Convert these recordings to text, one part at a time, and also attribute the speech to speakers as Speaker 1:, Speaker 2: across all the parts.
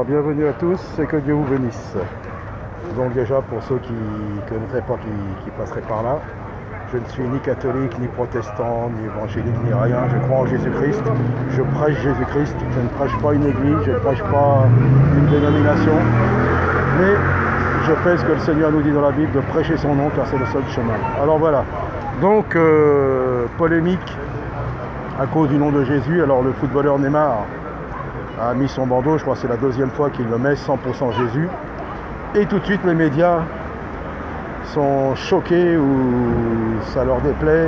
Speaker 1: Alors bienvenue à tous et que Dieu vous bénisse. Donc déjà pour ceux qui ne connaîtraient pas, qui passeraient par là, je ne suis ni catholique, ni protestant, ni évangélique, ni rien. Je crois en Jésus-Christ, je prêche Jésus-Christ, je ne prêche pas une église, je ne prêche pas une dénomination, mais je fais ce que le Seigneur nous dit dans la Bible, de prêcher son nom car c'est le seul chemin. Alors voilà, donc polémique à cause du nom de Jésus. Alors le footballeur Neymar a mis son bandeau, je crois que c'est la deuxième fois qu'il le met, 100% Jésus. Et tout de suite les médias sont choqués ou ça leur déplaît.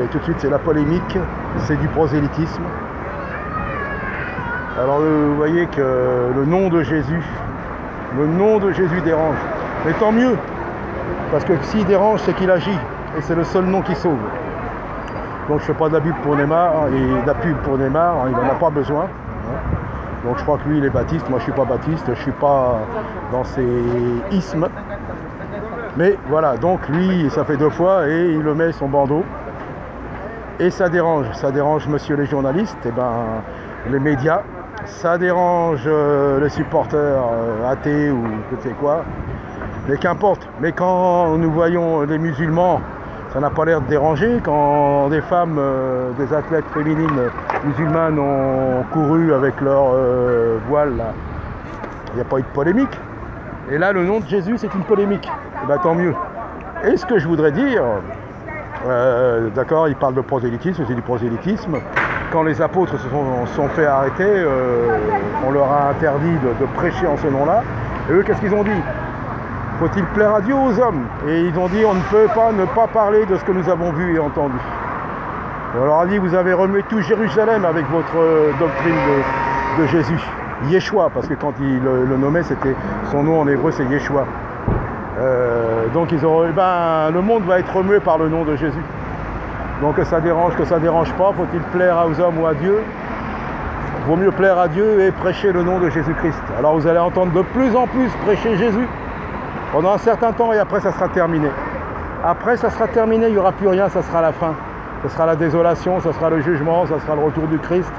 Speaker 1: Et tout de suite c'est la polémique, c'est du prosélytisme. Alors vous voyez que le nom de Jésus dérange. Mais tant mieux, parce que s'il dérange, c'est qu'il agit. Et c'est le seul nom qui sauve. Donc je ne fais pas de la pub pour Neymar, et de la pub pour Neymar, il n'en a pas besoin. Donc je crois que lui il est baptiste, moi je ne suis pas baptiste, je ne suis pas dans ces ismes. Mais voilà, donc lui ça fait 2 fois et il le met son bandeau. Et ça dérange monsieur les journalistes, et les médias, ça dérange les supporters athées ou je ne sais quoi. Mais qu'importe, mais quand nous voyons les musulmans, ça n'a pas l'air de déranger. Quand des femmes, des athlètes féminines musulmanes ont couru avec leur voile, il n'y a pas eu de polémique. Et là, le nom de Jésus, c'est une polémique. Et bien, tant mieux. Et ce que je voudrais dire, d'accord, il parle de prosélytisme, c'est du prosélytisme. Quand les apôtres se sont fait arrêter, on leur a interdit de prêcher en ce nom-là. Et eux, qu'est-ce qu'ils ont dit ? Faut-il plaire à Dieu ou aux hommes? Et ils ont dit, on ne peut pas ne pas parler de ce que nous avons vu et entendu. On leur a dit, vous avez remué tout Jérusalem avec votre doctrine de Jésus. Yeshua, parce que quand il le nommait, c'était son nom en hébreu, c'est Yeshua. Donc ils ont, le monde va être remué par le nom de Jésus. Donc que ça dérange pas, faut-il plaire aux hommes ou à Dieu? Vaut mieux plaire à Dieu et prêcher le nom de Jésus-Christ. Alors vous allez entendre de plus en plus prêcher Jésus pendant un certain temps et après ça sera terminé. Après ça sera terminé, il n'y aura plus rien, ça sera la fin. Ce sera la désolation, ça sera le jugement, ça sera le retour du Christ.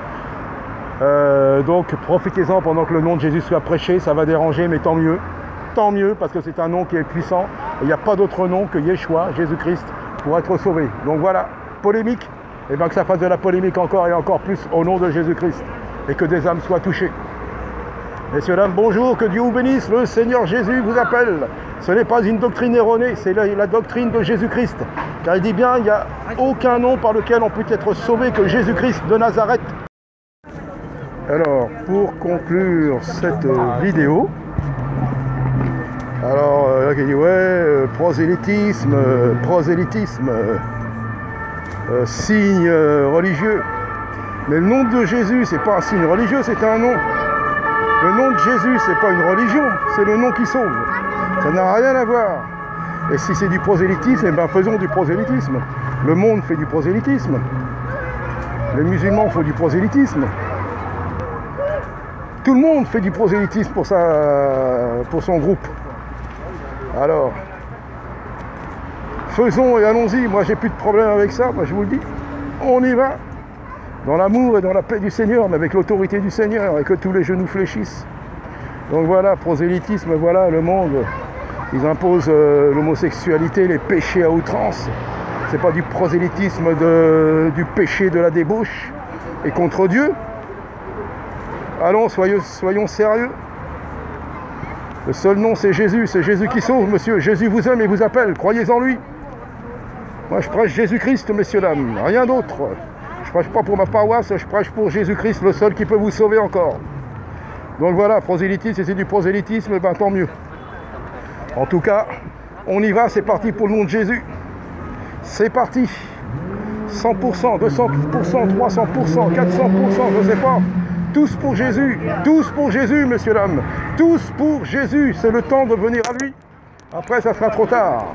Speaker 1: Donc profitez-en pendant que le nom de Jésus soit prêché, ça va déranger, mais tant mieux, parce que c'est un nom qui est puissant, et il n'y a pas d'autre nom que Yeshua, Jésus-Christ, pour être sauvé. Donc voilà, polémique, et bien que ça fasse de la polémique encore et encore plus au nom de Jésus-Christ, et que des âmes soient touchées. Messieurs, dames, bonjour, que Dieu vous bénisse, le Seigneur Jésus vous appelle. Ce n'est pas une doctrine erronée, c'est la doctrine de Jésus-Christ. Car il dit bien, il n'y a aucun nom par lequel on peut être sauvé que Jésus-Christ de Nazareth. Alors, pour conclure cette vidéo, alors, là qui dit, ouais, prosélytisme, signe religieux. Mais le nom de Jésus, c'est pas un signe religieux, c'est un nom. Le nom de Jésus, c'est pas une religion, c'est le nom qui sauve. Ça n'a rien à voir. Et si c'est du prosélytisme, eh bien faisons du prosélytisme. Le monde fait du prosélytisme. Les musulmans font du prosélytisme. Tout le monde fait du prosélytisme pour son groupe. Alors, faisons et allons-y. Moi, j'ai plus de problème avec ça. Moi, je vous le dis. On y va. Dans l'amour et dans la paix du Seigneur, mais avec l'autorité du Seigneur, et que tous les genoux fléchissent. Donc voilà, prosélytisme, voilà le monde. Ils imposent l'homosexualité, les péchés à outrance. C'est pas du prosélytisme du péché de la débauche et contre Dieu. Allons, soyons sérieux. Le seul nom, c'est Jésus qui sauve, monsieur. Jésus vous aime et vous appelle, croyez en lui. Moi, je prêche Jésus-Christ, messieurs, dames, rien d'autre. Je prêche pas pour ma paroisse, je prêche pour Jésus-Christ, le seul qui peut vous sauver encore. Donc voilà, prosélytisme, si c'est du prosélytisme, ben tant mieux. En tout cas, on y va, c'est parti pour le nom de Jésus. C'est parti. 100%, 200%, 300%, 400%, je ne sais pas. Tous pour Jésus, messieurs, dames. Tous pour Jésus, c'est le temps de venir à lui. Après, ça sera trop tard.